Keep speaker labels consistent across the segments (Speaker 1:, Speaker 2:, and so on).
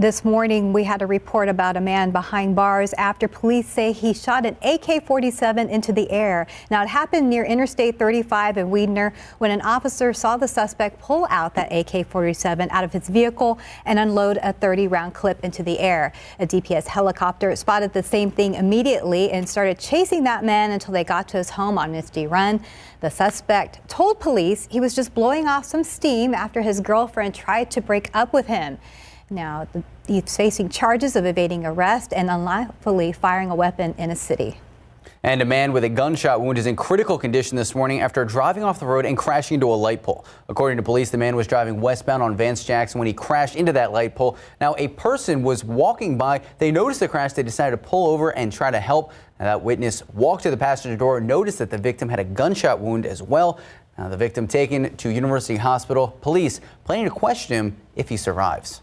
Speaker 1: This morning, we had a report about a man behind bars after police say he shot an AK-47 into the air. Now, it happened near Interstate 35 in Weidner when an officer saw the suspect pull out that AK-47 out of his vehicle and unload a 30-round clip into the air. A DPS helicopter spotted the same thing immediately and started chasing that man until they got to his home on Misty Run. The suspect told police he was just blowing off some steam after his girlfriend tried to break up with him. Now, he's facing charges of evading arrest and unlawfully firing a weapon in a city.
Speaker 2: And a man with a gunshot wound is in critical condition this morning after driving off the road and crashing into a light pole. According to police, the man was driving westbound on Vance Jackson when he crashed into that light pole. Now, a person was walking by. They noticed the crash. They decided to pull over and try to help. Now, that witness walked to the passenger door and noticed that the victim had a gunshot wound as well. Now, the victim taken to University Hospital. Police planning to question him if he survives.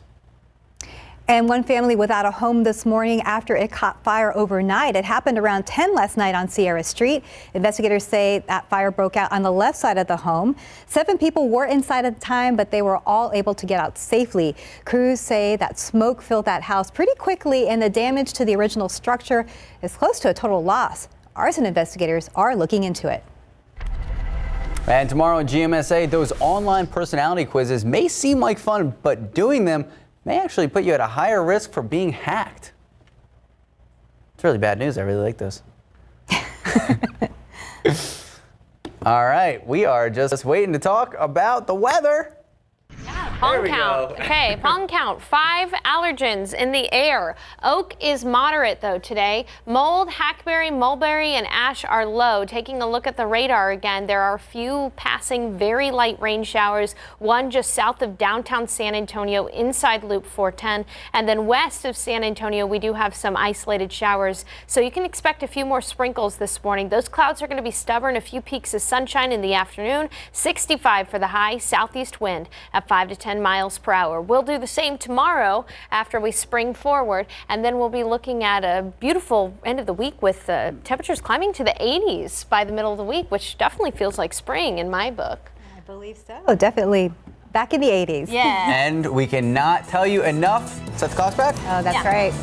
Speaker 1: And one family without a home this morning after it caught fire overnight. It happened around 10 last night on Sierra Street. Investigators say that fire broke out on the left side of the home. 7 people were inside at the time, but they were all able to get out safely. Crews say that smoke filled that house pretty quickly, and the damage to the original structure is close to a total loss. Arson investigators are looking into it.
Speaker 2: And tomorrow in GMSA, those online personality quizzes may seem like fun, but doing them may actually put you at a higher risk for being hacked. It's really bad news. I really like this. All right, we are just waiting to talk about the weather.
Speaker 3: Pollen count. Okay, pollen count. 5 allergens in the air. Oak is moderate though today. Mold, hackberry, mulberry, and ash are low. Taking a look at the radar again, there are a few passing very light rain showers. One just south of downtown San Antonio inside Loop 410. And then west of San Antonio, we do have some isolated showers. So you can expect a few more sprinkles this morning. Those clouds are going to be stubborn. A few peaks of sunshine in the afternoon. 65 for the high. Southeast wind at 5 to 10 miles per hour. We'll do the same tomorrow after we spring forward, and then we'll be looking at a beautiful end of the week with temperatures climbing to the 80s by the middle of the week, which definitely feels like spring in my book.
Speaker 1: I believe so. Definitely back in the 80s.
Speaker 3: Yeah.
Speaker 2: And we cannot tell you enough. Set the clocks back.
Speaker 1: Oh, that's right.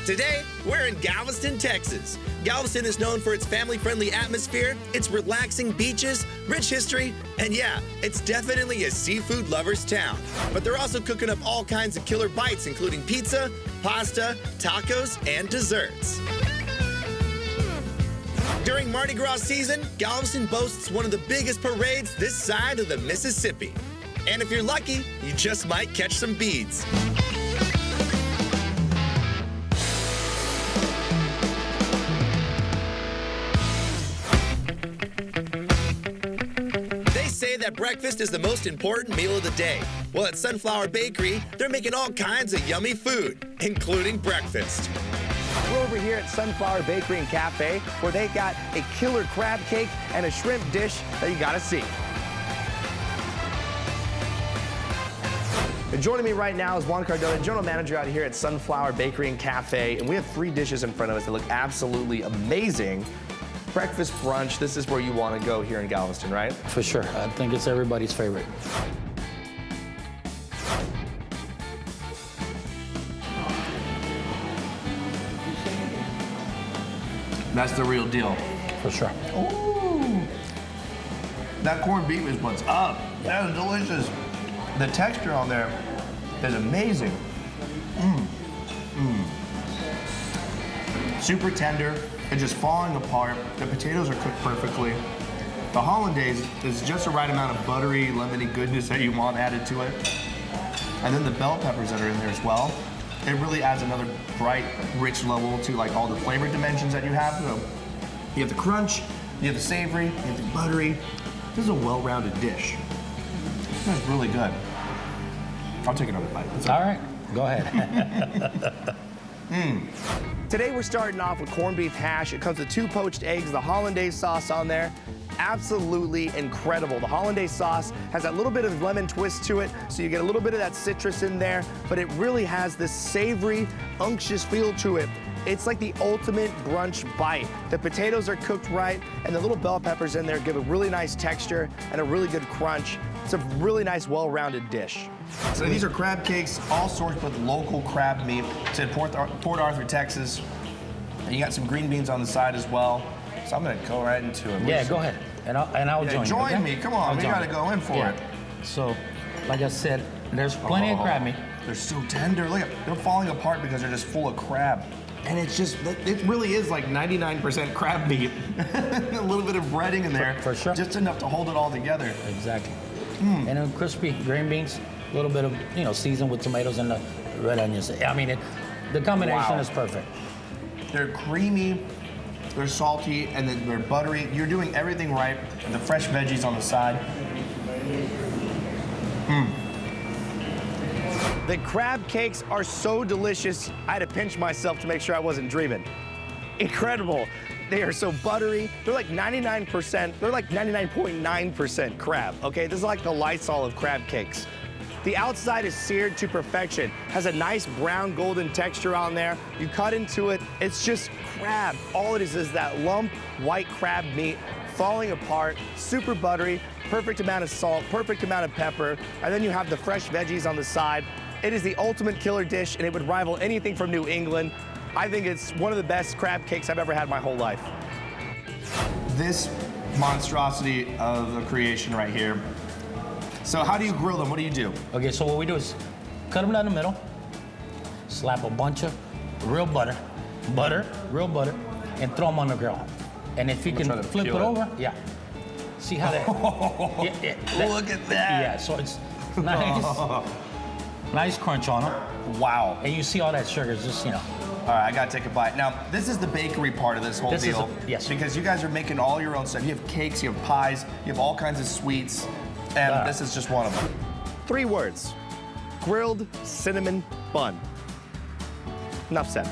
Speaker 4: Today, we're in Galveston, Texas. Galveston is known for its family-friendly atmosphere, its relaxing beaches, rich history, and yeah, it's definitely a seafood lover's town. But they're also cooking up all kinds of killer bites, including pizza, pasta, tacos, and desserts. During Mardi Gras season, Galveston boasts one of the biggest parades this side of the Mississippi. And if you're lucky, you just might catch some beads. That breakfast is the most important meal of the day. Well, at Sunflower Bakery, they're making all kinds of yummy food, including breakfast.
Speaker 5: We're over here at Sunflower Bakery and Cafe, where they got a killer crab cake and a shrimp dish that you gotta see. And joining me right now is Juan Cardona, General Manager out here at Sunflower Bakery and Cafe, and we have 3 dishes in front of us that look absolutely amazing. Breakfast, brunch, this is where you want to go here in Galveston, right?
Speaker 6: For sure. I think it's everybody's favorite.
Speaker 5: That's the real deal.
Speaker 6: For sure.
Speaker 5: Ooh. That corned beef is what's up. That is delicious. The texture on there is amazing. Super tender. It's just falling apart. The potatoes are cooked perfectly. The hollandaise is just the right amount of buttery, lemony goodness that you want added to it. And then the bell peppers that are in there as well. It really adds another bright, rich level to like all the flavor dimensions that you have. So you have the crunch, you have the savory, you have the buttery. This is a well-rounded dish. That's really good. I'll take another bite.
Speaker 6: All right, go ahead.
Speaker 5: Today we're starting off with corned beef hash. It comes with 2 poached eggs, the hollandaise sauce on there. Absolutely incredible. The hollandaise sauce has that little bit of lemon twist to it, so you get a little bit of that citrus in there, but it really has this savory, unctuous feel to it. It's like the ultimate brunch bite. The potatoes are cooked right, and the little bell peppers in there give a really nice texture and a really good crunch. It's a really nice, well-rounded dish. So these are crab cakes, all sourced with local crab meat. It's in Port Arthur, Texas. And you got some green beans on the side as well. So I'm gonna go right into it.
Speaker 6: Yeah, go ahead. And I'll join you.
Speaker 5: Join
Speaker 6: okay?
Speaker 5: me, come on, we gotta go in for it.
Speaker 6: So, like I said, there's plenty of crab meat.
Speaker 5: They're so tender. Look, they're falling apart because they're just full of crab. And it's just, it really is like 99% crab meat. A little bit of breading in there.
Speaker 6: For sure.
Speaker 5: Just enough to hold it all together.
Speaker 6: Exactly. And then crispy green beans, a little bit of, seasoned with tomatoes and the red onions. I mean, the combination is perfect.
Speaker 5: They're creamy, they're salty, and then they're buttery. You're doing everything right. And the fresh veggies on the side. The crab cakes are so delicious, I had to pinch myself to make sure I wasn't dreaming. Incredible. They are so buttery. They're like 99%, they're like 99.9% crab, okay? This is like the Lysol of crab cakes. The outside is seared to perfection, has a nice brown golden texture on there. You cut into it, it's just crab. All it is that lump white crab meat falling apart, super buttery, perfect amount of salt, perfect amount of pepper, and then you have the fresh veggies on the side. It is the ultimate killer dish, and it would rival anything from New England. I think it's one of the best crab cakes I've ever had my whole life. This monstrosity of a creation right here. So how do you grill them? What do you do?
Speaker 6: Okay, so what we do is cut them down the middle, slap a bunch of real butter, real butter, and throw them on the grill. And if you can flip it over, see how that,
Speaker 5: look at that.
Speaker 6: Yeah, so it's nice, nice crunch on them.
Speaker 5: Wow.
Speaker 6: And you see all that sugar is just,
Speaker 5: All right, I gotta take a bite. Now, this is the bakery part of this whole deal.
Speaker 6: Yes.
Speaker 5: Because you guys are making all your own stuff. You have cakes, you have pies, you have all kinds of sweets, and this is just one of them. 3 words. Grilled cinnamon bun. Enough said.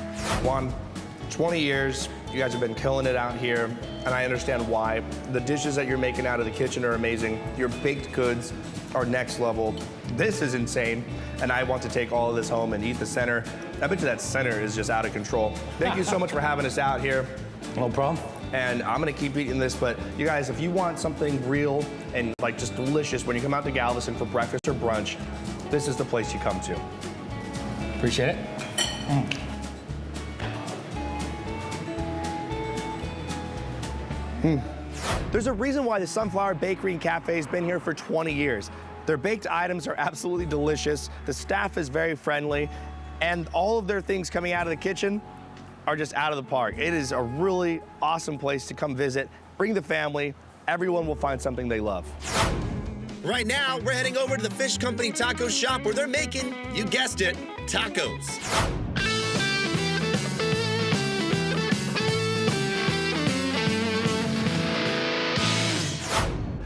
Speaker 5: 20 years, you guys have been killing it out here, and I understand why. The dishes that you're making out of the kitchen are amazing. Your baked goods are next level. This is insane, and I want to take all of this home and eat the center. I bet you that center is just out of control. Thank you so much for having us out here.
Speaker 6: No problem.
Speaker 5: And I'm gonna keep eating this, but you guys, if you want something real and like just delicious when you come out to Galveston for breakfast or brunch, this is the place you come to.
Speaker 6: Appreciate it.
Speaker 5: There's a reason why the Sunflower Bakery and Cafe has been here for 20 years. Their baked items are absolutely delicious. The staff is very friendly, and all of their things coming out of the kitchen are just out of the park. It is a really awesome place to come visit. Bring the family. Everyone will find something they love.
Speaker 4: Right now, we're heading over to the Fish Company Taco Shop where they're making, you guessed it, tacos.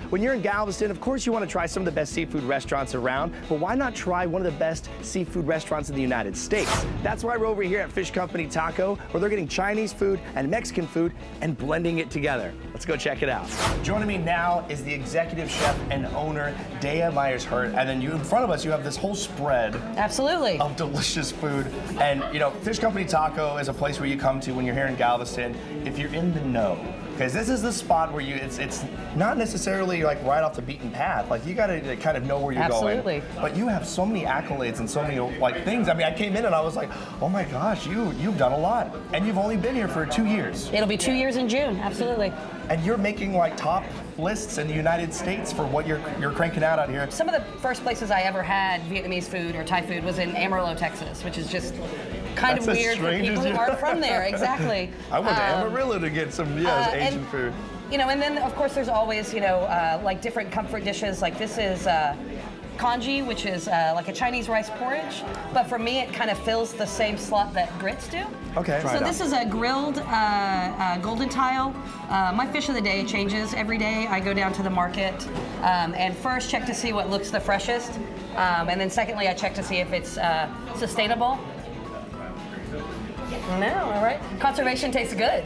Speaker 5: When you're in Galveston, of course you want to try some of the best seafood restaurants around, but why not try one of the best seafood restaurants in the United States? That's why we're over here at Fish Company Taco, where they're getting Chinese food and Mexican food and blending it together. Let's go check it out. Joining me now is the executive chef and owner, Dea Myers-Hurt, and then in front of us you have this whole spread
Speaker 7: Absolutely.
Speaker 5: of delicious food. And Fish Company Taco is a place where you come to when you're here in Galveston if you're in the know. Because this is the spot where it's not necessarily like right off the beaten path. Like you gotta kind of know where you're
Speaker 7: Absolutely.
Speaker 5: going. But you have so many accolades and so many like things. I mean, I came in and I was like, oh my gosh, you've done a lot. And you've only been here for 2 years.
Speaker 7: It'll be 2 years in June. Absolutely.
Speaker 5: And you're making like top lists in the United States for what you're cranking out here.
Speaker 7: Some of the first places I ever had Vietnamese food or Thai food was in Amarillo, Texas, which is just kind of weird for people who aren't from there. Exactly.
Speaker 5: I went to Amarillo to get some Asian food.
Speaker 7: And then of course there's always like different comfort dishes. Like this is congee, which is like a Chinese rice porridge, but for me it kind of fills the same slot that grits do.
Speaker 5: Okay.
Speaker 7: So this is a grilled golden tile. My fish of the day changes every day. I go down to the market and first check to see what looks the freshest, and then secondly I check to see if it's sustainable. No, all right. Conservation tastes good.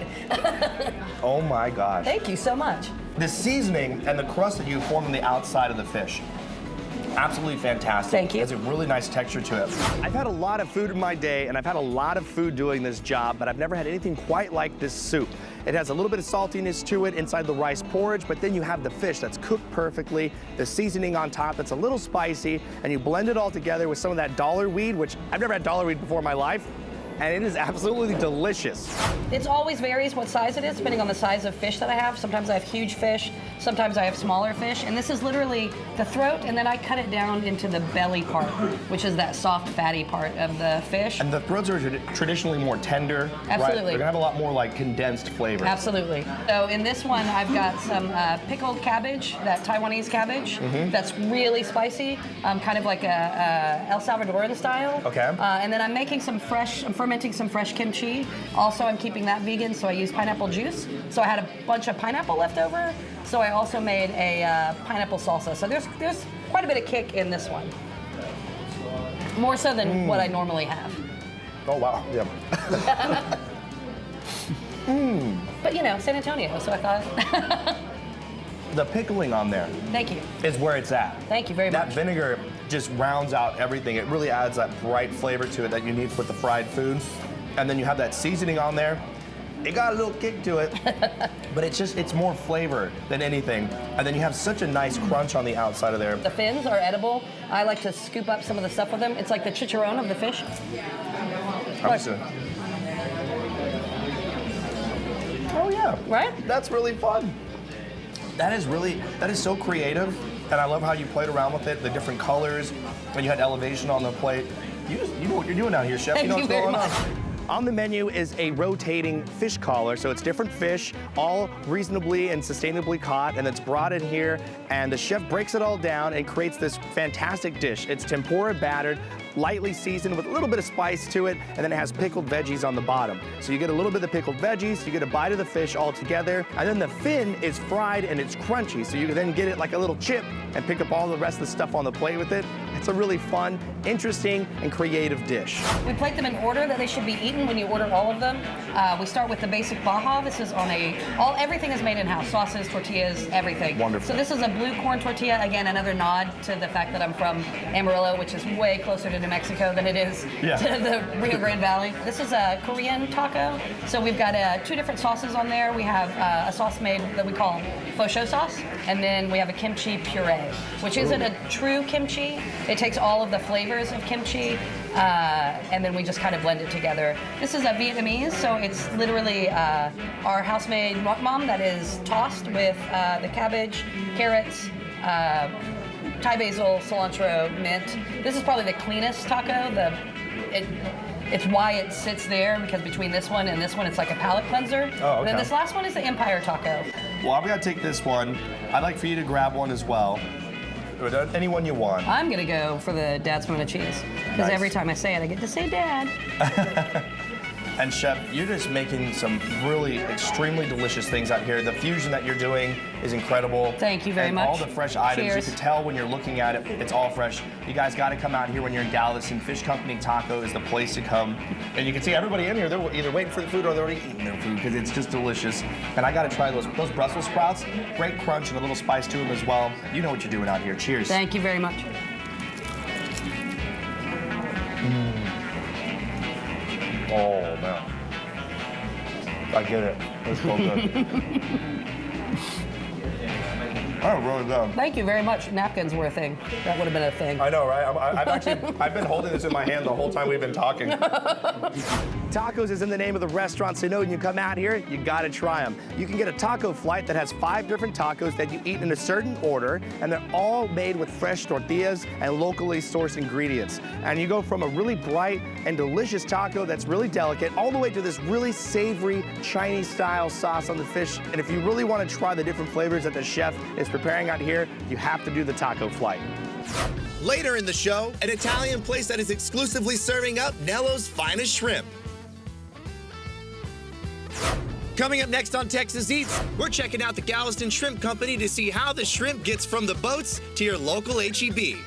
Speaker 5: Oh my gosh.
Speaker 7: Thank you so much.
Speaker 5: The seasoning and the crust that you form on the outside of the fish. Absolutely fantastic.
Speaker 7: Thank you.
Speaker 5: It has a really nice texture to it. I've had a lot of food in my day, and I've had a lot of food doing this job, but I've never had anything quite like this soup. It has a little bit of saltiness to it inside the rice porridge, but then you have the fish that's cooked perfectly, the seasoning on top that's a little spicy, and you blend it all together with some of that dollar weed, which I've never had dollar weed before in my life, and it is absolutely delicious.
Speaker 7: It always varies what size it is, depending on the size of fish that I have. Sometimes I have huge fish, sometimes I have smaller fish, and this is literally the throat, and then I cut it down into the belly part, which is that soft, fatty part of the fish.
Speaker 5: And the throats are traditionally more tender.
Speaker 7: Absolutely.
Speaker 5: Right? They're gonna have a lot more like condensed flavor.
Speaker 7: Absolutely. So in this one, I've got some pickled cabbage, that Taiwanese cabbage, that's really spicy, kind of like a El Salvadoran style.
Speaker 5: Okay.
Speaker 7: And then I'm making I'm fermenting some fresh kimchi. Also, I'm keeping that vegan, so I use pineapple juice. So I had a bunch of pineapple left over, so I also made a pineapple salsa. So there's quite a bit of kick in this one. More so than what I normally have.
Speaker 5: Oh, wow. Yeah.
Speaker 7: But you know, San Antonio, so I thought.
Speaker 5: The pickling on there
Speaker 7: Thank you.
Speaker 5: is where it's at.
Speaker 7: Thank you very
Speaker 5: That
Speaker 7: much.
Speaker 5: vinegar just rounds out everything. It really adds that bright flavor to it that you need with the fried food. And then you have that seasoning on there. It got a little kick to it, but it's more flavor than anything. And then you have such a nice crunch on the outside of there.
Speaker 7: The fins are edible. I like to scoop up some of the stuff with them. It's like the chicharron of the fish.
Speaker 5: Oh yeah.
Speaker 7: Right?
Speaker 5: That's really fun. That is so creative. And I love how you played around with it, the different colors, and you had elevation on the plate. You know what you're doing out here, Chef.
Speaker 7: Thank
Speaker 5: You know
Speaker 7: you
Speaker 5: what's
Speaker 7: very
Speaker 5: going
Speaker 7: much.
Speaker 5: on. On the menu is a rotating fish collar, so it's different fish, all reasonably and sustainably caught, and it's brought in here, and the chef breaks it all down and creates this fantastic dish. It's tempura battered, lightly seasoned with a little bit of spice to it, and then it has pickled veggies on the bottom. So you get a little bit of the pickled veggies, you get a bite of the fish all together, and then the fin is fried and it's crunchy, so you can then get it like a little chip and pick up all the rest of the stuff on the plate with it. It's a really fun, interesting, and creative dish.
Speaker 7: We plate them in order that they should be eaten when you order all of them. We start with the basic Baja. This is on everything is made in-house. Sauces, tortillas, everything.
Speaker 5: Wonderful.
Speaker 7: So this is a blue corn tortilla. Again, another nod to the fact that I'm from Amarillo, which is way closer to New Mexico than it is to the Rio Grande Valley. This is a Korean taco. So we've got 2 different sauces on there. We have a sauce made that we call faux show sauce, and then we have a kimchi puree, which isn't a true kimchi. It takes all of the flavors of kimchi, and then we just kind of blend it together. This is a Vietnamese, so it's literally our house-made rock mom that is tossed with the cabbage, carrots, Thai basil, cilantro, mint. This is probably the cleanest taco. It's why it sits there, because between this one and this one, it's like a palate cleanser.
Speaker 5: Oh, okay.
Speaker 7: And then this last one is the Empire taco.
Speaker 5: Well, I'm gonna take this one. I'd like for you to grab one as well. Anyone you want.
Speaker 7: I'm gonna go for the Dad's Spoon of Cheese, because
Speaker 5: Nice.
Speaker 7: every time I say it, I get to say Dad.
Speaker 5: And Chef, you're just making some really extremely delicious things out here. The fusion that you're doing is incredible.
Speaker 7: Thank you very
Speaker 5: and
Speaker 7: much.
Speaker 5: all the fresh items,
Speaker 7: Cheers.
Speaker 5: you can tell when you're looking at it, it's all fresh. You guys got to come out here when you're in Galveston. Fish Company Taco is the place to come. And you can see everybody in here, they're either waiting for the food or they're already eating their food because it's just delicious. And I got to try those Brussels sprouts. Great crunch and a little spice to them as well. You know what you're doing out here. Cheers.
Speaker 7: Thank you very much.
Speaker 5: Oh, man. I get it. It's so good. Oh, really good.
Speaker 7: Thank you very much. Napkins were a thing. That would have been a thing.
Speaker 5: I know, right? I've been holding this in my hand the whole time we've been talking. Tacos is in the name of the restaurant, so when you come out here, you gotta try them. You can get a taco flight that has 5 different tacos that you eat in a certain order, and they're all made with fresh tortillas and locally sourced ingredients. And you go from a really bright and delicious taco that's really delicate, all the way to this really savory Chinese-style sauce on the fish. And if you really want to try the different flavors that the chef is preparing out here, you have to do the taco flight.
Speaker 4: Later in the show, an Italian place that is exclusively serving up Nello's finest shrimp. Coming up next on Texas Eats, we're checking out the Galveston Shrimp Company to see how the shrimp gets from the boats to your local H-E-B.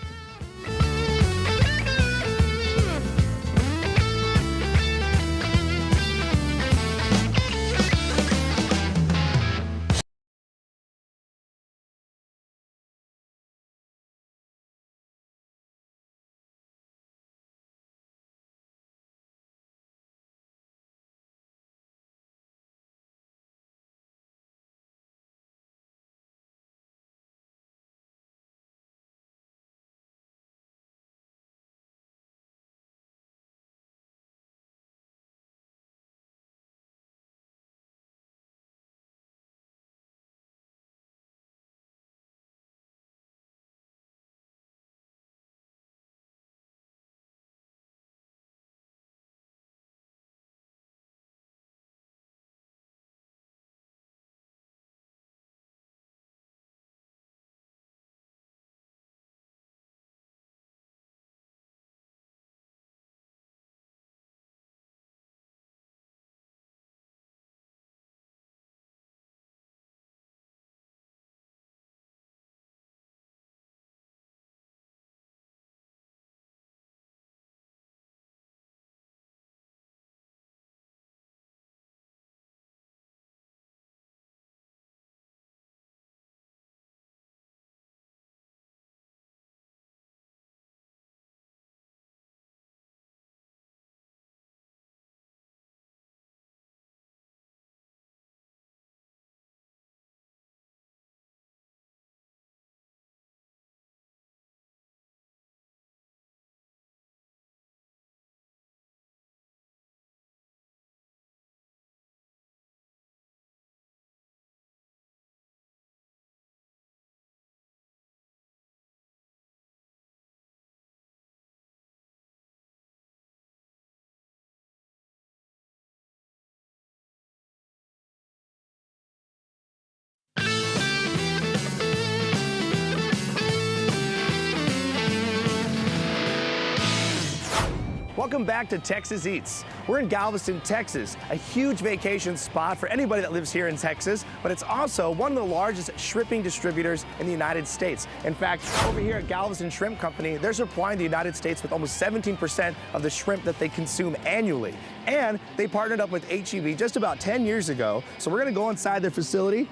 Speaker 5: Welcome back to Texas Eats. We're in Galveston, Texas, a huge vacation spot for anybody that lives here in Texas, but it's also one of the largest shrimping distributors in the United States. In fact, over here at Galveston Shrimp Company, they're supplying the United States with almost 17% of the shrimp that they consume annually. And they partnered up with HEB just about 10 years ago. So we're gonna go inside their facility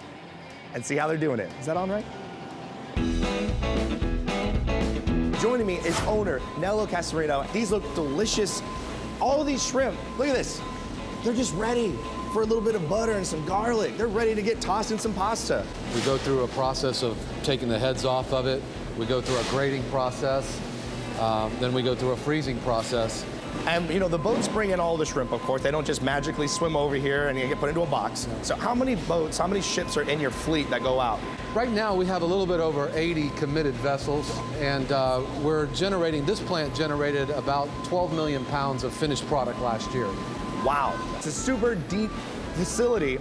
Speaker 5: and see how they're doing it. Is that on right? Joining me is owner Nello Casarino. These look delicious. All of these shrimp, look at this. They're just ready for a little bit of butter and some garlic. They're ready to get tossed in some pasta.
Speaker 8: We go through a process of taking the heads off of it. We go through a grading process. Then we go through a freezing process.
Speaker 5: And you know, the boats bring in all the shrimp, of course. They don't just magically swim over here and you get put into a box. So how many boats, how many ships are in your fleet that go out?
Speaker 8: Right now, we have a little bit over 80 committed vessels, and this plant generated about 12 million pounds of finished product last year.
Speaker 5: Wow, it's a super deep facility,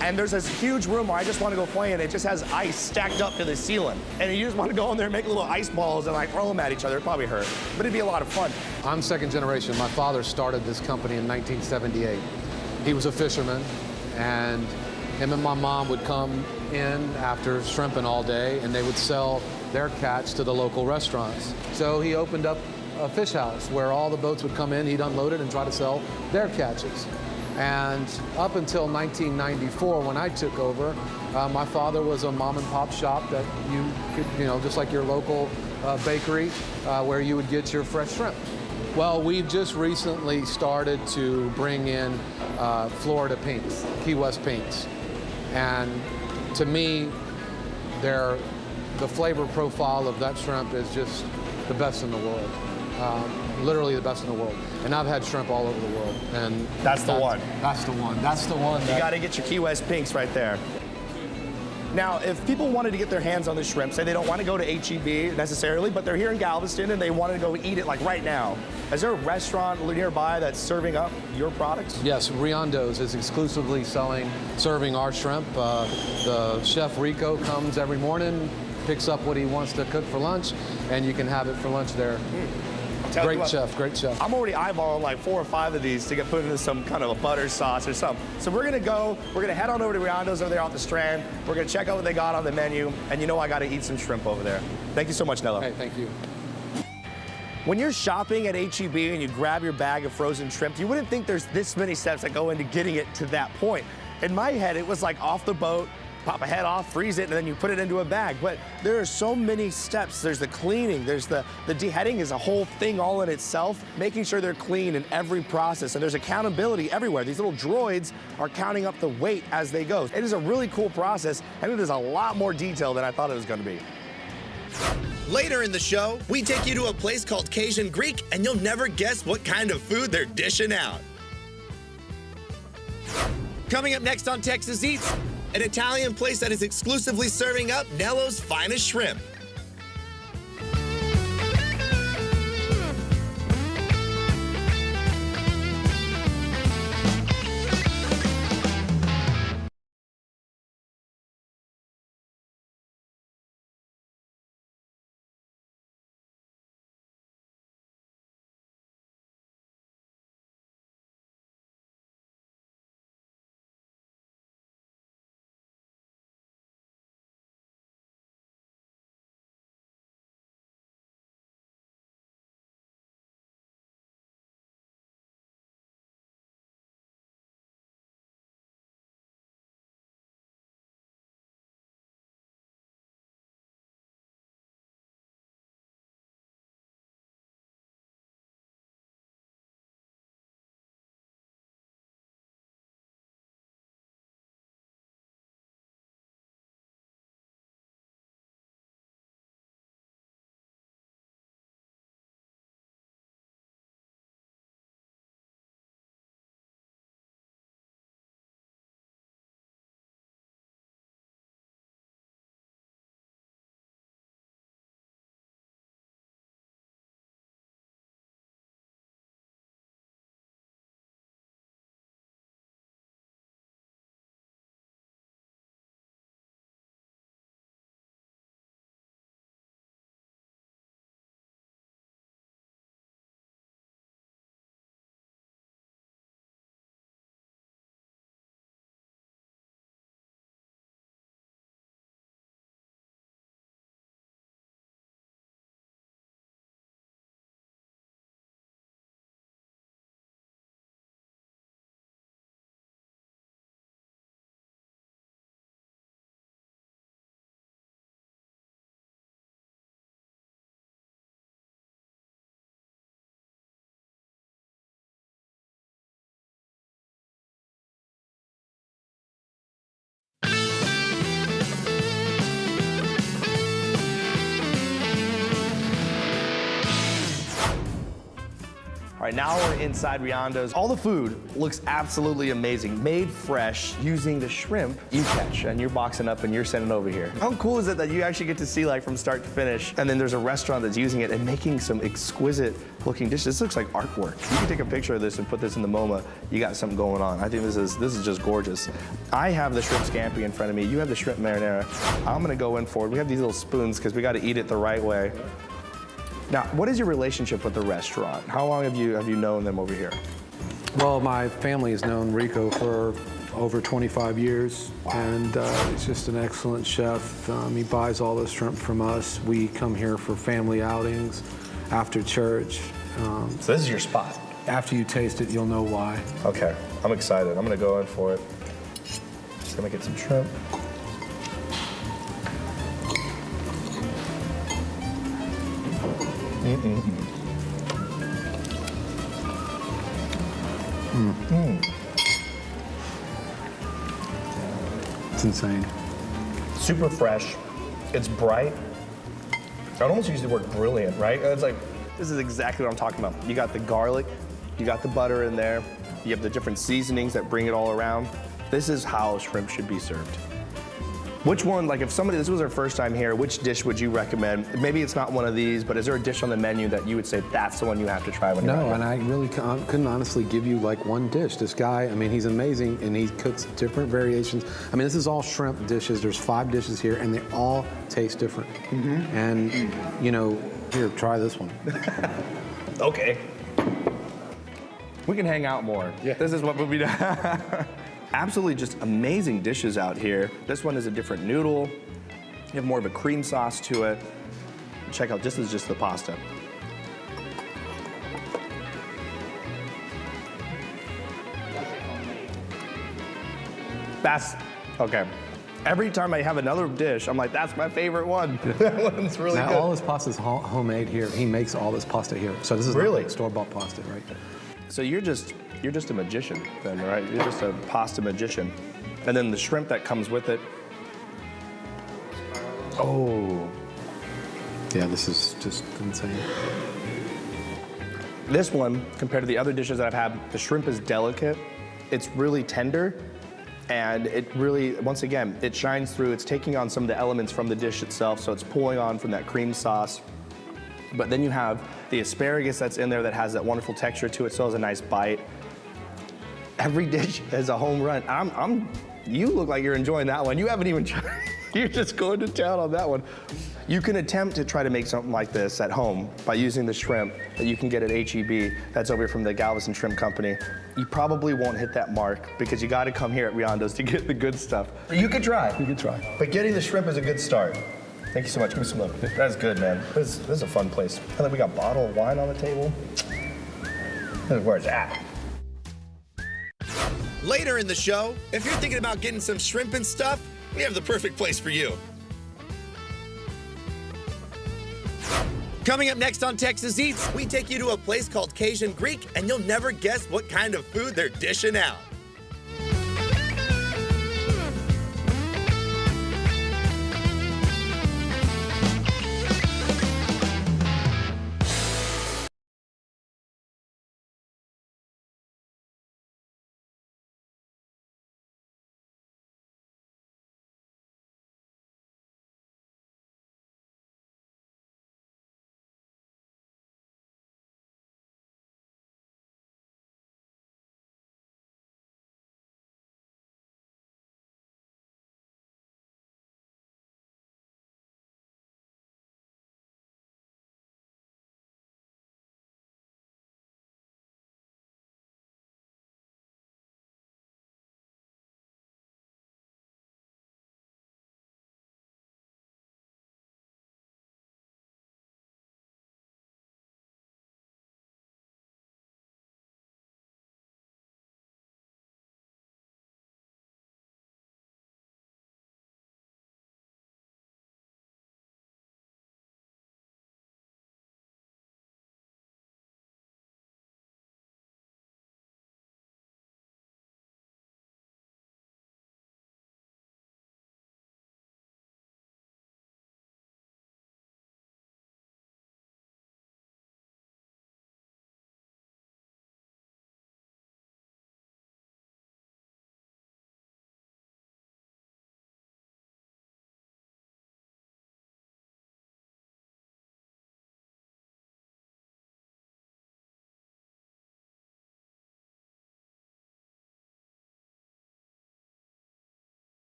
Speaker 5: and there's this huge room where I just want to go play in. It just has ice stacked up to the ceiling, and you just want to go in there and make little ice balls and like throw them at each other. It'd probably hurt, but it'd be a lot of fun.
Speaker 8: I'm second generation. My father started this company in 1978. He was a fisherman, and him and my mom would come in after shrimping all day, and they would sell their catch to the local restaurants. So he opened up a fish house where all the boats would come in, he'd unload it and try to sell their catches. And up until 1994, when I took over, my father was a mom and pop shop that you could, just like your local bakery, where you would get your fresh shrimp. Well, we've just recently started to bring in Florida pinks, Key West pinks. And to me, the flavor profile of that shrimp is just the best in the world. Literally the best in the world. And I've had shrimp all over the world. And
Speaker 5: That's the one.
Speaker 8: That's the one. That's the one.
Speaker 5: You got to get your Key West pinks right there. Now, if people wanted to get their hands on the shrimp, say they don't want to go to HEB necessarily, but they're here in Galveston and they want to go eat it like right now, is there a restaurant nearby that's serving up your products?
Speaker 8: Yes, Riondo's is exclusively serving our shrimp. The chef Rico comes every morning, picks up what he wants to cook for lunch, and you can have it for lunch there. Great chef, great chef.
Speaker 5: I'm already eyeballing like 4 or 5 of these to get put into some kind of a butter sauce or something. So we're gonna head on over to Riondo's over there off the Strand. We're gonna check out what they got on the menu, and I gotta eat some shrimp over there. Thank you so much, Nello.
Speaker 8: Hey, thank you.
Speaker 5: When you're shopping at HEB and you grab your bag of frozen shrimp, you wouldn't think there's this many steps that go into getting it to that point. In my head, it was like off the boat, pop a head off, freeze it, and then you put it into a bag. But there are so many steps. There's the cleaning, there's the deheading is a whole thing all in itself, making sure they're clean in every process. And there's accountability everywhere. These little droids are counting up the weight as they go. It is a really cool process, and it is a lot more detailed than I thought it was gonna be.
Speaker 4: Later in the show, we take you to a place called Cajun Greek, and you'll never guess what kind of food they're dishing out. Coming up next on Texas Eats, an Italian place that is exclusively serving up Nello's finest shrimp.
Speaker 5: All right, now we're inside Riondo's. All the food looks absolutely amazing. Made fresh using the shrimp you catch, and you're boxing up and you're sending over here. How cool is it that you actually get to see like from start to finish, and then there's a restaurant that's using it and making some exquisite looking dishes. This looks like artwork. You can take a picture of this and put this in the MoMA. You got something going on. I think this is just gorgeous. I have the shrimp scampi in front of me. You have the shrimp marinara. I'm gonna go in for it. We have these little spoons because we got to eat it the right way. Now, what is your relationship with the restaurant? How long have you known them over here?
Speaker 8: Well, my family has known Rico for over 25 years, and he's just an excellent chef. He buys all the shrimp from us. We come here for family outings, after church.
Speaker 5: So this is your spot?
Speaker 8: After you taste it, you'll know why.
Speaker 5: Okay, I'm excited. I'm gonna go in for it. Just gonna get some shrimp.
Speaker 8: It's insane.
Speaker 5: Super fresh. It's bright. I'd almost use the word brilliant, right? It's like, this is exactly what I'm talking about. You got the garlic, you got the butter in there, you have the different seasonings that bring it all around. This is how shrimp should be served. Which one, like if somebody, this was their first time here, which dish would you recommend? Maybe it's not one of these, but is there a dish on the menu that you would say that's the one you have to try when you're
Speaker 8: No,
Speaker 5: here?
Speaker 8: and I really couldn't honestly give you like one dish. This guy, I mean, he's amazing, and he cooks different variations. I mean, this is all shrimp dishes. There's 5 dishes here, and they all taste different. And, you know, here, try this one.
Speaker 5: Okay. We can hang out more. Yeah. This is what we'll be doing. Absolutely just amazing dishes out here. This one is a different noodle. You have more of a cream sauce to it. Check out, this is just the pasta. That's, okay. Every time I have another dish, I'm like, that's my favorite one. That one's really
Speaker 8: Now,
Speaker 5: good.
Speaker 8: all his pasta is homemade here. He makes all this pasta here. So this is
Speaker 5: Really?
Speaker 8: not like store-bought pasta, right?
Speaker 5: So you're just a magician then, right? You're just a pasta magician. And then the shrimp that comes with it. Oh.
Speaker 8: Yeah, this is just insane.
Speaker 5: This one, compared to the other dishes that I've had, the shrimp is delicate. It's really tender. And it really, once again, it shines through. It's taking on some of the elements from the dish itself. So it's pulling on from that cream sauce. But then you have the asparagus that's in there that has that wonderful texture to it, so has a nice bite. Every dish is a home run. You look like you're enjoying that one. You haven't even tried. You're just going to town on that one. You can attempt to try to make something like this at home by using the shrimp that you can get at HEB. That's over from the Galveston Shrimp Company. You probably won't hit that mark because you got to come here at Riondo's to get the good stuff. You could try.
Speaker 8: You can try.
Speaker 5: But getting the shrimp is a good start. Thank you so much. Give me some love. That's good, man. This is a fun place. And then we got bottled wine on the table. Where's that?
Speaker 4: Later in the show, if you're thinking about getting some shrimp and stuff, we have the perfect place for you. Coming up next on Texas Eats, we take you to a place called Cajun Greek, and you'll never guess what kind of food they're dishing out.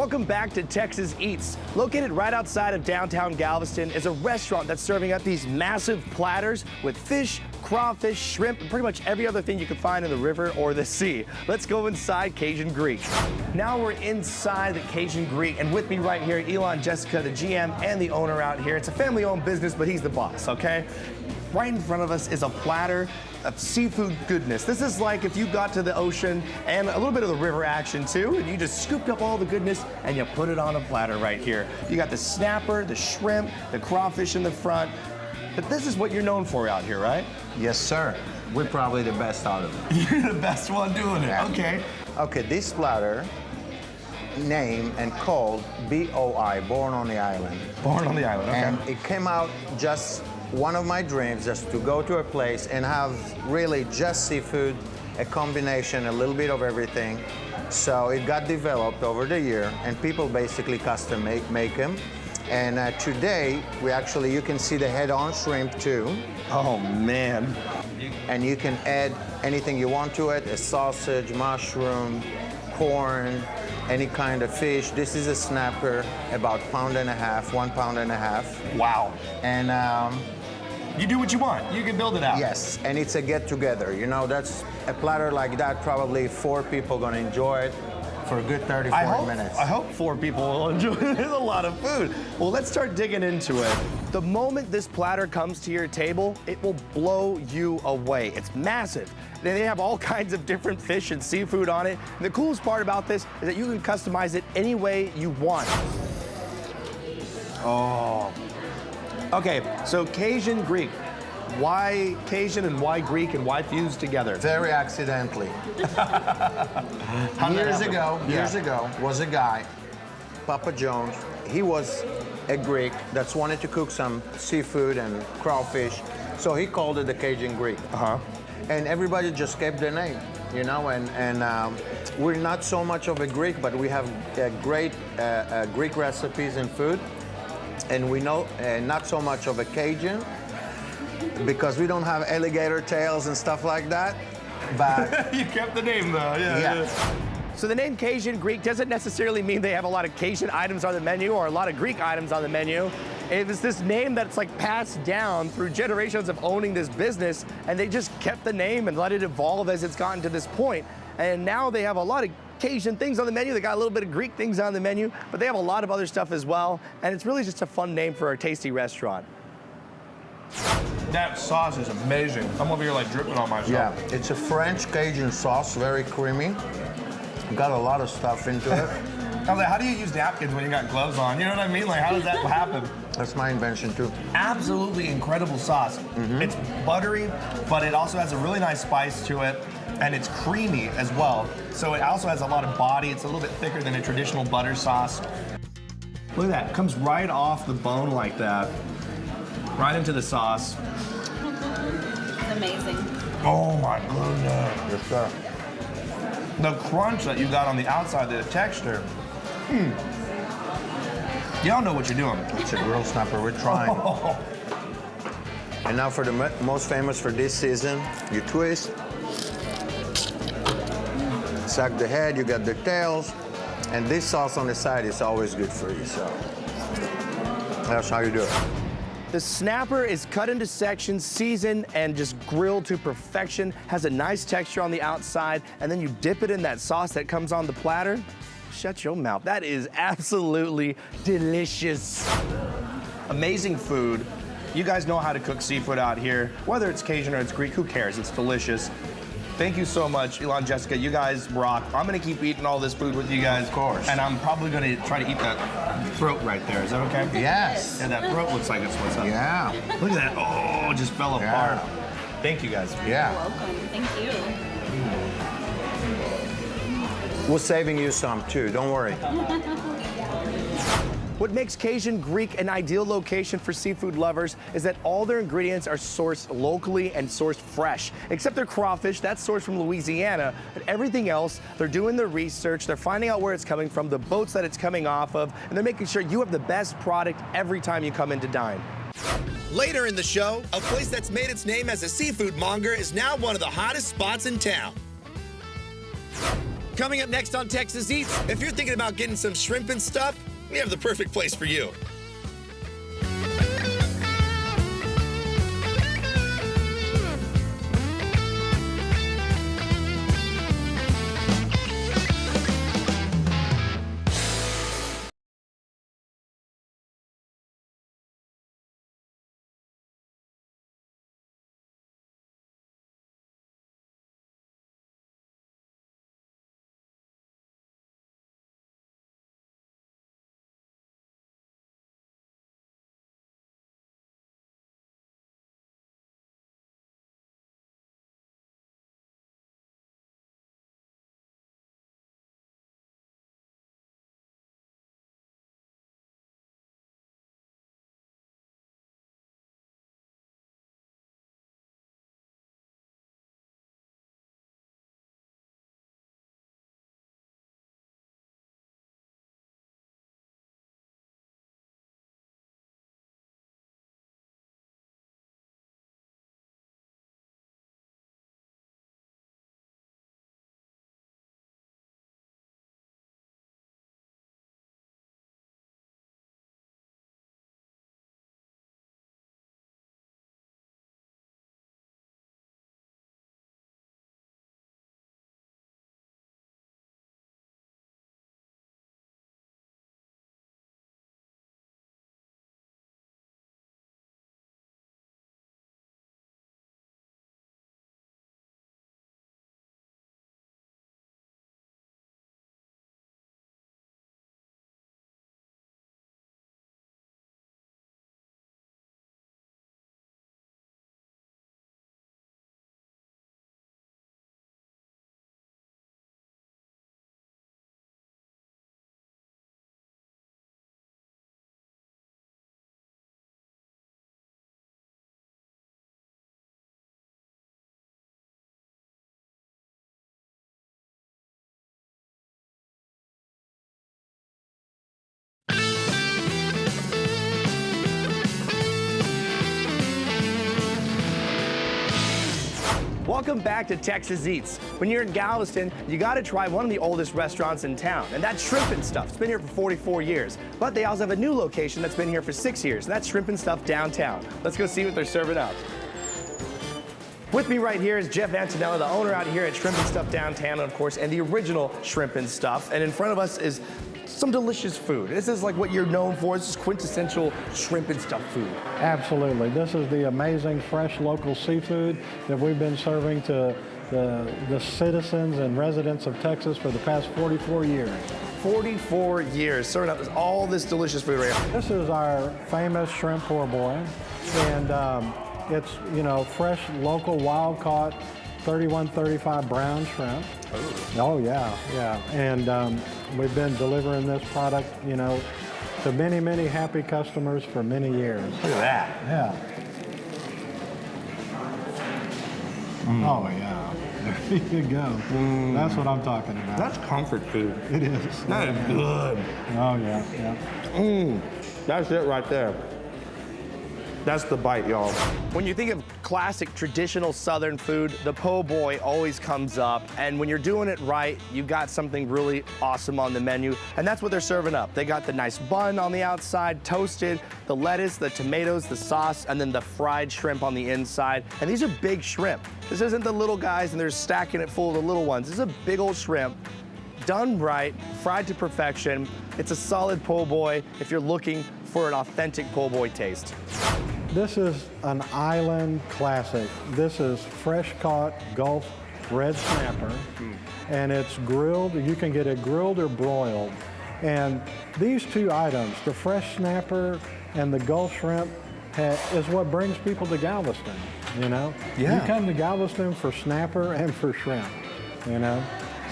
Speaker 5: Welcome back to Texas Eats. Located right outside of downtown Galveston is a restaurant that's serving up these massive platters with fish, crawfish, shrimp, and pretty much every other thing you can find in the river or the sea. Let's go inside Cajun Greek. Now we're inside the Cajun Greek, and with me right here, Elon Jessica, the GM and the owner out here. It's a family-owned business, but he's the boss, okay? Right in front of us is a platter of seafood goodness. This is like if you got to the ocean and a little bit of the river action too, and you just scooped up all the goodness and you put it on a platter right here. You got the snapper, the shrimp, the crawfish in the front. But this is what you're known for out here, right?
Speaker 9: Yes, sir. We're probably the best out of it.
Speaker 5: You're the best one doing it.
Speaker 9: Yeah.
Speaker 5: Okay.
Speaker 9: Okay, this platter, named and called BOI, Born on the Island.
Speaker 5: Born on the Island, okay.
Speaker 9: And it came out just one of my dreams, just to go to a place and have really just seafood, a combination, a little bit of everything. So it got developed over the year, and people basically custom make them. And today, you can see the head-on shrimp too.
Speaker 5: Oh, man.
Speaker 9: And you can add anything you want to it, a sausage, mushroom, corn, any kind of fish. This is a snapper, about 1.5 pounds, 1.5 pounds.
Speaker 5: Wow.
Speaker 9: And
Speaker 5: you do what you want. You can build it out.
Speaker 9: yes, and it's a get-together. You know, that's a platter like that, probably 4 people gonna enjoy it for a good 30, 40 minutes.
Speaker 5: I hope 4 people will enjoy it. It's a lot of food. Well, let's start digging into it. The moment this platter comes to your table, it will blow you away. It's massive. They have all kinds of different fish and seafood on it. And the coolest part about this is that you can customize it any way you want. Oh. Okay, so Cajun Greek. Why Cajun and why Greek and why fused together?
Speaker 9: Very accidentally. Years ago, was a guy, Papa Jones. He was a Greek that's wanted to cook some seafood and crawfish, so he called it the Cajun Greek. And everybody just kept the name, you know, and we're not so much of a Greek, but we have great Greek recipes and food. And we know not so much of a Cajun, because we don't have alligator tails and stuff like that, but...
Speaker 5: You kept the name though, yeah. So the name Cajun Greek doesn't necessarily mean they have a lot of Cajun items on the menu or a lot of Greek items on the menu. It was this name that's like passed down through generations of owning this business, and they just kept the name and let it evolve as it's gotten to this point. And now they have a lot of Cajun things on the menu. They got a little bit of Greek things on the menu, but they have a lot of other stuff as well. And it's really just a fun name for a tasty restaurant. That sauce is amazing. I'm over here like dripping on myself.
Speaker 9: Yeah, it's a French Cajun sauce, very creamy. Got a lot of stuff into it.
Speaker 5: I was like, how do you use napkins when you got gloves on? You know what I mean? Like, how does that happen?
Speaker 9: That's my invention too.
Speaker 5: Absolutely incredible sauce. It's buttery, but it also has a really nice spice to it, and it's creamy as well. So it also has a lot of body. It's a little bit thicker than a traditional butter sauce. Look at that, it comes right off the bone like that, right into the sauce.
Speaker 10: It's amazing.
Speaker 5: Oh my goodness.
Speaker 9: Yes, sir.
Speaker 5: The crunch that you got on the outside, the texture. Y'all know what you're doing.
Speaker 9: It's a grilled snapper, we're trying. And now for the most famous for this season, you twist, suck the head, you got the tails, and this sauce on the side is always good for you, so that's how you do it.
Speaker 5: The snapper is cut into sections, seasoned, and just grilled to perfection. Has a nice texture on the outside, and then you dip it in that sauce that comes on the platter. Shut your mouth. That is absolutely delicious. Amazing food. You guys know how to cook seafood out here. Whether it's Cajun or it's Greek, who cares? It's delicious. Thank you so much, Elon, Jessica. You guys rock. I'm gonna keep eating all this food with you guys.
Speaker 9: Of course.
Speaker 5: And I'm probably gonna try to eat that throat right there. Is that okay?
Speaker 9: Yes.
Speaker 5: Yeah, that throat looks like it's what's up.
Speaker 9: Yeah.
Speaker 5: Look at that. Oh, it just fell apart. Thank you, guys.
Speaker 9: Yeah.
Speaker 10: Welcome. Thank you.
Speaker 9: We're saving you some too, don't worry.
Speaker 5: What makes Cajun Greek an ideal location for seafood lovers is that all their ingredients are sourced locally and sourced fresh. Except their crawfish, that's sourced from Louisiana, but everything else, they're doing their research, they're finding out where it's coming from, the boats that it's coming off of, and they're making sure you have the best product every time you come in to dine.
Speaker 4: Later in the show, a place that's made its name as a seafood monger is now one of the hottest spots in town. Coming up next on Texas Eats, if you're thinking about getting some shrimp and stuff, we have the perfect place for you.
Speaker 11: Welcome back to Texas Eats. When you're in Galveston, you gotta try one of the oldest restaurants in town, and that's Shrimp and Stuff. It's been here for 44 years. But they also have a new location that's been here for 6 years, and that's Shrimp and Stuff downtown. Let's go see what they're serving up. With me right here is Jeff Antonella, the owner out here at Shrimp and Stuff downtown, of course, and the original Shrimp and Stuff. And in front of us is some delicious food. This is like what you're known for. This is quintessential Shrimp and Stuff food.
Speaker 12: Absolutely. This is the amazing fresh local seafood that we've been serving to the citizens and residents of Texas for the past 44 years.
Speaker 11: 44 years serving up all this delicious food right here.
Speaker 12: This is our famous shrimp poor boy, and it's, you know, fresh local wild caught 31-35 brown shrimp. Oh yeah, yeah. And we've been delivering this product, you know, to many, many happy customers for many years.
Speaker 11: Look at that.
Speaker 12: Yeah. Oh yeah. There you go. That's what I'm talking about.
Speaker 11: That's comfort food.
Speaker 12: It is.
Speaker 11: That is good.
Speaker 12: Oh yeah, yeah.
Speaker 11: That's it right there. That's the bite, y'all. When you think of classic traditional Southern food, the po' boy always comes up. And when you're doing it right, you got something really awesome on the menu. And that's what they're serving up. They got the nice bun on the outside, toasted, the lettuce, the tomatoes, the sauce, and then the fried shrimp on the inside. And these are big shrimp. This isn't the little guys and they're stacking it full of the little ones. This is a big old shrimp, done right, fried to perfection. It's a solid po' boy if you're looking for an authentic po' boy taste.
Speaker 12: This is an island classic. This is fresh caught Gulf red snapper, and it's grilled. You can get it grilled or broiled. And these two items, the fresh snapper and the Gulf shrimp, is what brings people to Galveston, you know?
Speaker 11: Yeah.
Speaker 12: You come to Galveston for snapper and for shrimp, you know?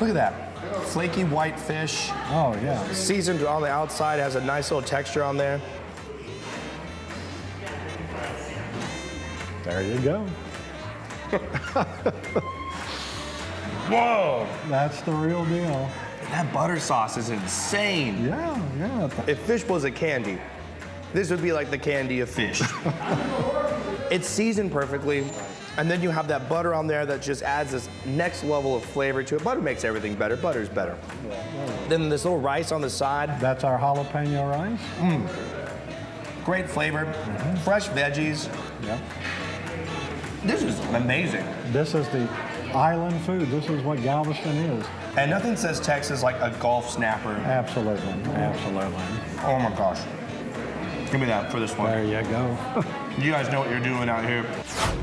Speaker 11: Look at that. Flaky white fish.
Speaker 12: Oh, yeah.
Speaker 11: Seasoned on the outside, has a nice little texture on there.
Speaker 12: There you go.
Speaker 11: Whoa!
Speaker 12: That's the real deal.
Speaker 11: That butter sauce is insane.
Speaker 12: Yeah, yeah.
Speaker 11: If fish was a candy, this would be like the candy of fish. It's seasoned perfectly. And then you have that butter on there that just adds this next level of flavor to it. Butter makes everything better. Butter's better. Then this little rice on the side.
Speaker 12: That's our jalapeno rice.
Speaker 11: Great flavor. Fresh veggies.
Speaker 12: Yep.
Speaker 11: This is amazing.
Speaker 12: This is the island food. This is what Galveston is.
Speaker 11: And nothing says Texas like a Gulf snapper.
Speaker 12: Absolutely, absolutely.
Speaker 11: Oh my gosh. Give me that for this one.
Speaker 12: There you go.
Speaker 11: You guys know what you're doing out here.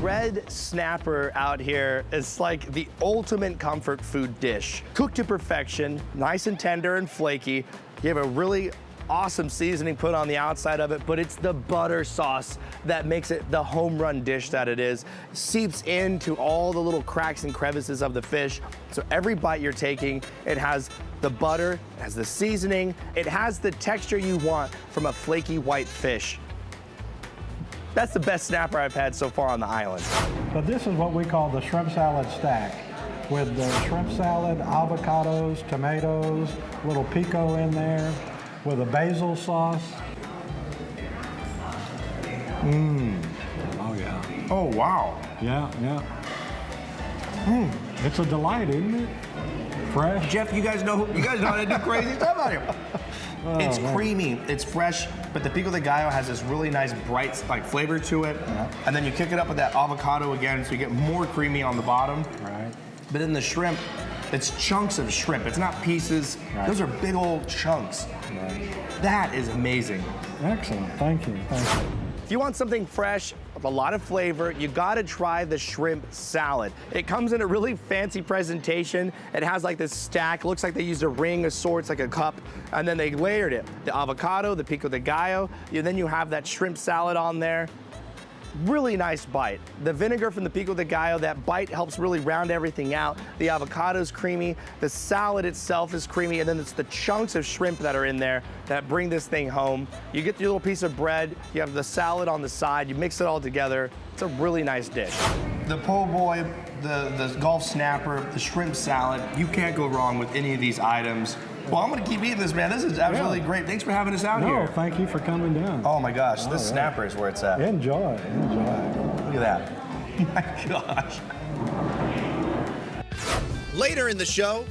Speaker 11: Red snapper out here is like the ultimate comfort food dish. Cooked to perfection, nice and tender and flaky. You have a really awesome seasoning put on the outside of it, but it's the butter sauce that makes it the home run dish that it is. Seeps into all the little cracks and crevices of the fish. So every bite you're taking, it has the butter, it has the seasoning, it has the texture you want from a flaky white fish. That's the best snapper I've had so far on the island.
Speaker 12: But this is what we call the shrimp salad stack, with the shrimp salad, avocados, tomatoes, little pico in there, with a basil sauce. Oh yeah.
Speaker 11: Oh wow.
Speaker 12: Yeah, yeah. It's a delight, isn't it? Fresh.
Speaker 11: Jeff, you guys know how to do crazy stuff out here. It's
Speaker 12: man.
Speaker 11: creamy, it's fresh, but the pico de gallo has this really nice bright like flavor to it.
Speaker 12: Yeah.
Speaker 11: And then you kick it up with that avocado again, so you get more creamy on the bottom.
Speaker 12: Right.
Speaker 11: But in the shrimp, it's chunks of shrimp. It's not pieces.
Speaker 12: Right.
Speaker 11: Those are big old chunks.
Speaker 12: Right.
Speaker 11: That is amazing.
Speaker 12: Excellent. Thank you. Thank you.
Speaker 11: If you want something fresh with a lot of flavor, you gotta try the shrimp salad. It comes in a really fancy presentation. It has like this stack, looks like they used a ring of sorts, like a cup, and then they layered it. The avocado, the pico de gallo, and then you have that shrimp salad on there. Really nice bite. The vinegar from the pico de gallo, that bite helps really round everything out. The avocado's creamy, the salad itself is creamy, and then it's the chunks of shrimp that are in there that bring this thing home. You get your little piece of bread, you have the salad on the side, you mix it all together. It's a really nice dish. The po' boy, the Gulf snapper, the shrimp salad, you can't go wrong with any of these items. Well, I'm gonna keep eating this, man. This is absolutely great. Thanks for having us out here.
Speaker 12: No, thank you for coming down.
Speaker 11: Oh my gosh, this snapper is where it's at.
Speaker 12: Enjoy, enjoy.
Speaker 11: Look at that. Oh my gosh.
Speaker 4: Later in the show,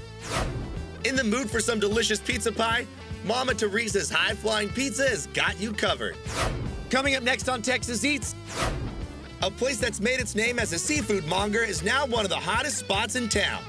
Speaker 4: in the mood for some delicious pizza pie? Mama Teresa's high-flying pizza has got you covered. Coming up next on Texas Eats, a place that's made its name as a seafood monger is now one of the hottest spots in town.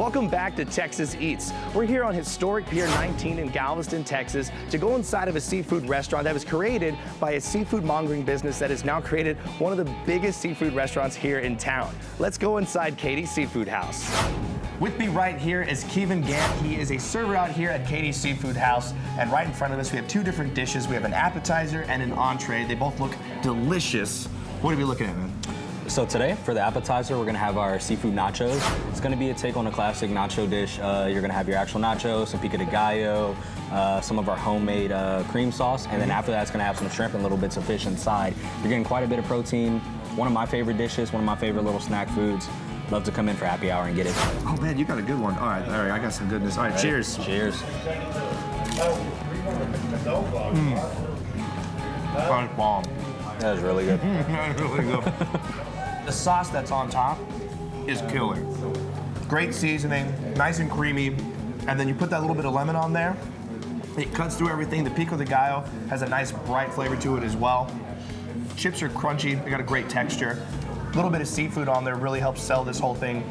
Speaker 11: Welcome back to Texas Eats. We're here on historic Pier 19 in Galveston, Texas, to go inside of a seafood restaurant that was created by a seafood mongering business that has now created one of the biggest seafood restaurants here in town. Let's go inside Katie's Seafood House. With me right here is Kevin Gant. He is a server out here at Katie's Seafood House. And right in front of us, we have two different dishes. We have an appetizer and an entree. They both look delicious. What are we looking at, man?
Speaker 13: So today, for the appetizer, we're gonna have our seafood nachos. It's gonna be a take on a classic nacho dish. You're gonna have your actual nachos, some pico de gallo, some of our homemade cream sauce, and then after that, it's gonna have some shrimp and little bits of fish inside. You're getting quite a bit of protein. One of my favorite dishes, one of my favorite little snack foods. Love to come in for happy hour and get it.
Speaker 11: Oh man, you got a good one. All right, I got some goodness. All right, cheers.
Speaker 13: Cheers.
Speaker 11: Punch bomb.
Speaker 13: That was really good.
Speaker 11: That was really good. The sauce that's on top is killer. Great seasoning, nice and creamy, and then you put that little bit of lemon on there. It cuts through everything. The pico de gallo has a nice bright flavor to it as well. Chips are crunchy, they got a great texture. A little bit of seafood on there really helps sell this whole thing.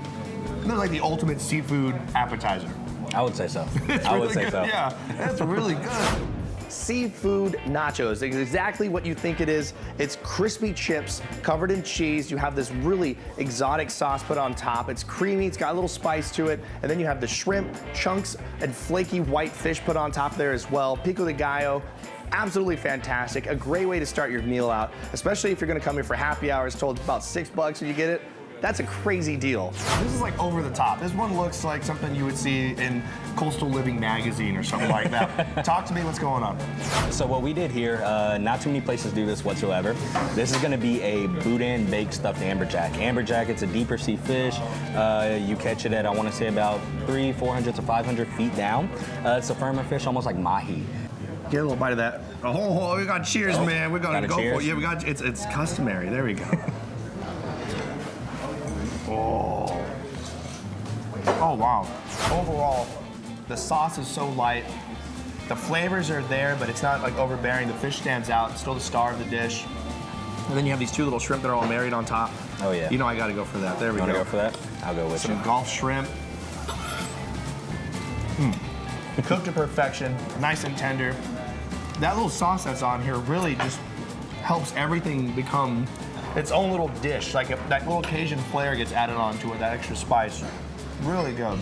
Speaker 11: They're like the ultimate seafood appetizer.
Speaker 13: I would say so.
Speaker 11: I would say so. Yeah, that's really good. Seafood nachos, it's exactly what you think it is. It's crispy chips covered in cheese. You have this really exotic sauce put on top. It's creamy, it's got a little spice to it. And then you have the shrimp, chunks, and flaky white fish put on top there as well. Pico de gallo. Absolutely fantastic. A great way to start your meal out, especially if you're gonna come here for happy hours, told it's about $6 when you get it. That's a crazy deal. This is like over the top. This one looks like something you would see in Coastal Living magazine or something like that. Talk to me, what's going on?
Speaker 13: So what we did here, not too many places do this whatsoever. This is gonna be a boudin baked stuffed amberjack. Amberjack, it's a deeper sea fish. You catch it at, I wanna say about 400 to 500 feet down. It's a firmer fish, almost like mahi.
Speaker 11: Get a little bite of that. Oh, we got cheers, man. We're gonna go for it. Yeah, we got, it's customary. There we go. Oh. Oh, wow. Overall, the sauce is so light. The flavors are there, but it's not like overbearing. The fish stands out. It's still the star of the dish. And then you have these two little shrimp that are all married on top.
Speaker 13: Oh, yeah.
Speaker 11: You know I gotta go for that. There we go.
Speaker 13: You wanna go for that? I'll go with
Speaker 11: some
Speaker 13: you.
Speaker 11: Gulf shrimp. Cooked to perfection, nice and tender. That little sauce that's on here really just helps everything become its own little dish. Like that little Cajun flair gets added onto it, that extra spice. Really good.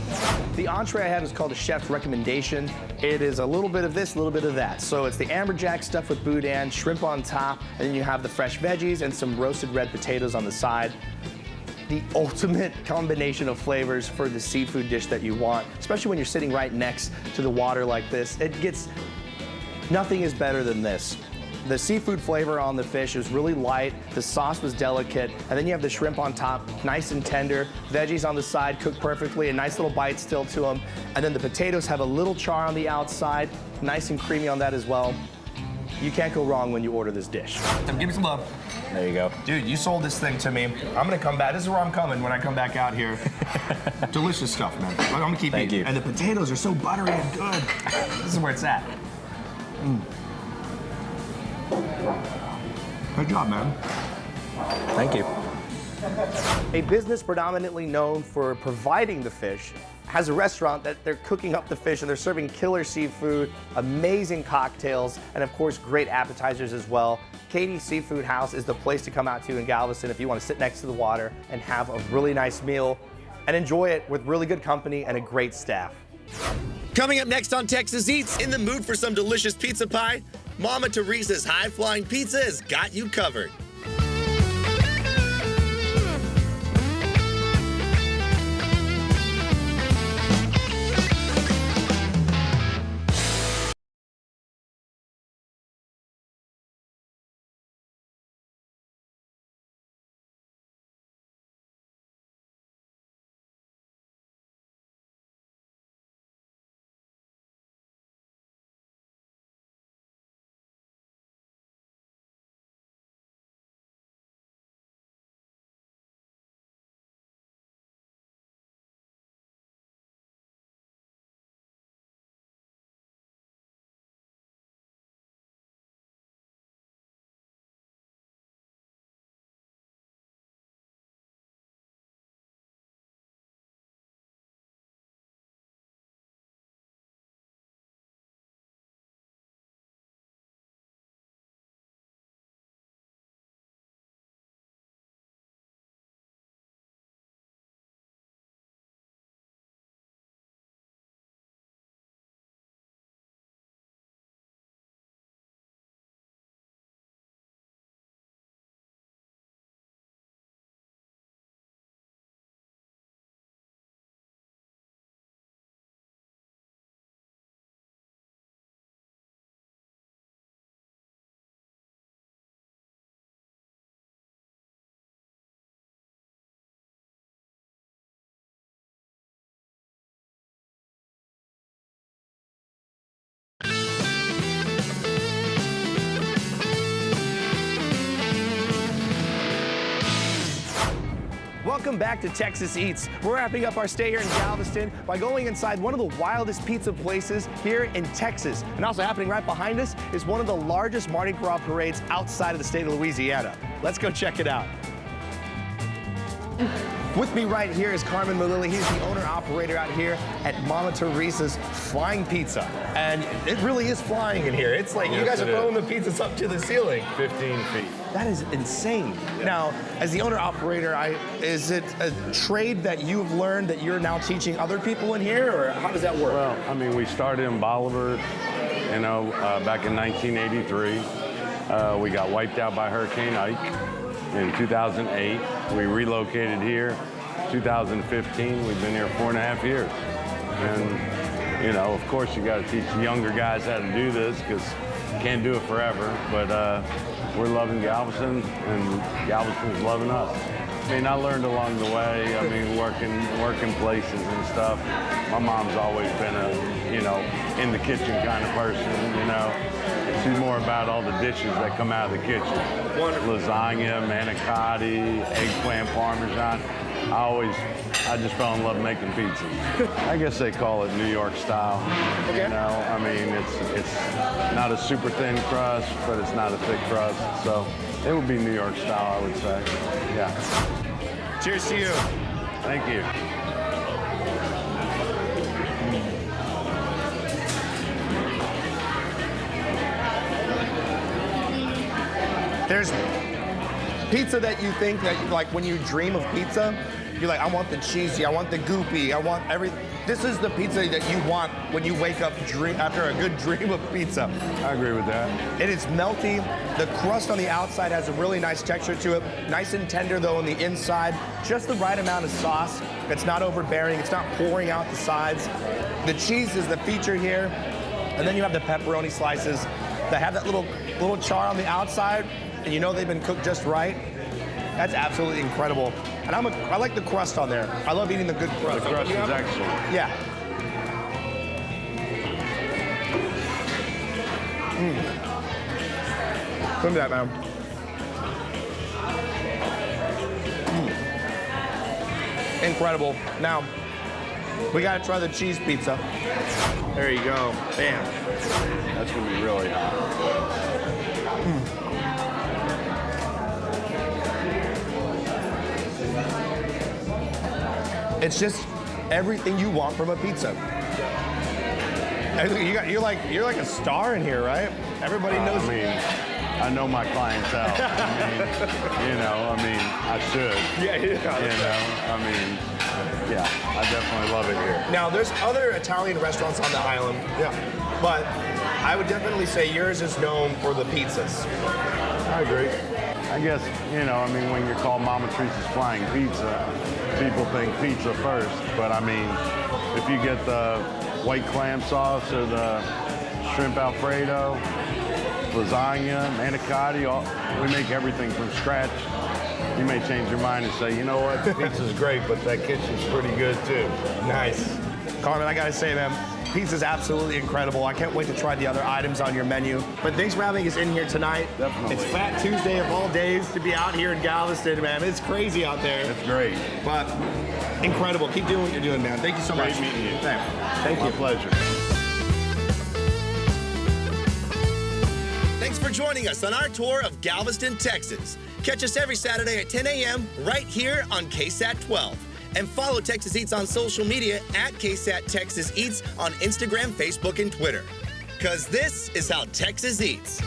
Speaker 11: The entree I had is called a chef's recommendation. It is a little bit of this, a little bit of that. So it's the amberjack stuffed with boudin, shrimp on top, and then you have the fresh veggies and some roasted red potatoes on the side. The ultimate combination of flavors for the seafood dish that you want, especially when you're sitting right next to the water like this. Nothing is better than this. The seafood flavor on the fish is really light, the sauce was delicate, and then you have the shrimp on top, nice and tender, veggies on the side cooked perfectly, a nice little bite still to them, and then the potatoes have a little char on the outside, nice and creamy on that as well. You can't go wrong when you order this dish. Give me some love.
Speaker 13: There you go.
Speaker 11: Dude, you sold this thing to me. I'm gonna come back. This is where I'm coming when I come back out here. Delicious stuff, man. I'm gonna keep eating.
Speaker 13: You.
Speaker 11: And the potatoes are so buttery and good. This is where it's at. Good job, man.
Speaker 13: Thank you.
Speaker 11: A business predominantly known for providing the fish has a restaurant that they're cooking up the fish and they're serving killer seafood, amazing cocktails, and of course, great appetizers as well. Katie's Seafood House is the place to come out to in Galveston if you want to sit next to the water and have a really nice meal and enjoy it with really good company and a great staff.
Speaker 4: Coming up next on Texas Eats, in the mood for some delicious pizza pie? Mama Teresa's high-flying pizza has got you covered.
Speaker 11: Welcome back to Texas Eats. We're wrapping up our stay here in Galveston by going inside one of the wildest pizza places here in Texas. And also happening right behind us is one of the largest Mardi Gras parades outside of the state of Louisiana. Let's go check it out. With me right here is Carmen Malili. He's the owner-operator out here at Mama Teresa's Flying Pizza. And it really is flying in here. It's like you guys are throwing the pizzas up to the ceiling.
Speaker 14: 15 feet.
Speaker 11: That is insane. Yeah. Now, as the owner-operator, is it a trade that you've learned that you're now teaching other people in here, or how does that work?
Speaker 14: Well, I mean, we started in Bolivar, back in 1983. We got wiped out by Hurricane Ike. In 2008, we relocated here. 2015, we've been here 4.5 years. And, of course, you got to teach the younger guys how to do this because you can't do it forever. But we're loving Galveston, and Galveston's loving us. I mean, I learned along the way. I mean, working places and stuff. My mom's always been in the kitchen kind of person, She's more about all the dishes that come out of the kitchen. Lasagna, manicotti, eggplant parmesan. I just fell in love making pizzas. I guess they call it New York style. Okay. I mean, it's not a super thin crust, but it's not a thick crust. So it would be New York style, I would say. Yeah.
Speaker 11: Cheers to you.
Speaker 14: Thank you.
Speaker 11: There's pizza that you think that, like, when you dream of pizza, you're like, I want the cheesy, I want the goopy, I want everything. This is the pizza that you want when you wake up after a good dream of pizza.
Speaker 14: I agree with that.
Speaker 11: It is melty. The crust on the outside has a really nice texture to it. Nice and tender, though, on the inside. Just the right amount of sauce. It's not overbearing. It's not pouring out the sides. The cheese is the feature here. And then you have the pepperoni slices that have that little char on the outside. And they've been cooked just right. That's absolutely incredible. And I like the crust on there. I love eating the good crust.
Speaker 14: The crust is excellent.
Speaker 11: Yeah. Look at that, man. Incredible. Now, we gotta try the cheese pizza. There you go. Bam.
Speaker 14: That's gonna be really hot.
Speaker 11: It's just everything you want from a pizza. You're like a star in here, right? Everybody knows.
Speaker 14: I know my clientele. I should. Yeah, I definitely love it here.
Speaker 11: Now, there's other Italian restaurants on the island. Yeah. But I would definitely say yours is known for the pizzas.
Speaker 14: I agree. I guess, when you're called Mama Teresa's Flying Pizza, people think pizza first. But if you get the white clam sauce or the shrimp Alfredo, lasagna, manicotti, we make everything from scratch. You may change your mind and say, you know what, pizza's great, but that kitchen's pretty good too.
Speaker 11: Nice. Carmen, I gotta say, man, pizza's absolutely incredible. I can't wait to try the other items on your menu. But thanks for having us in here tonight.
Speaker 14: Definitely.
Speaker 11: It's Fat Tuesday of all days to be out here in Galveston, man. It's crazy out there.
Speaker 14: It's great.
Speaker 11: But incredible. Keep doing what you're doing, man. Thank you so much.
Speaker 14: Great meeting you.
Speaker 11: Thank you.
Speaker 14: My pleasure.
Speaker 4: Thanks for joining us on our tour of Galveston, Texas. Catch us every Saturday at 10 a.m. right here on KSAT 12. And follow Texas Eats on social media at KSAT Texas Eats on Instagram, Facebook, and Twitter. Because this is how Texas eats.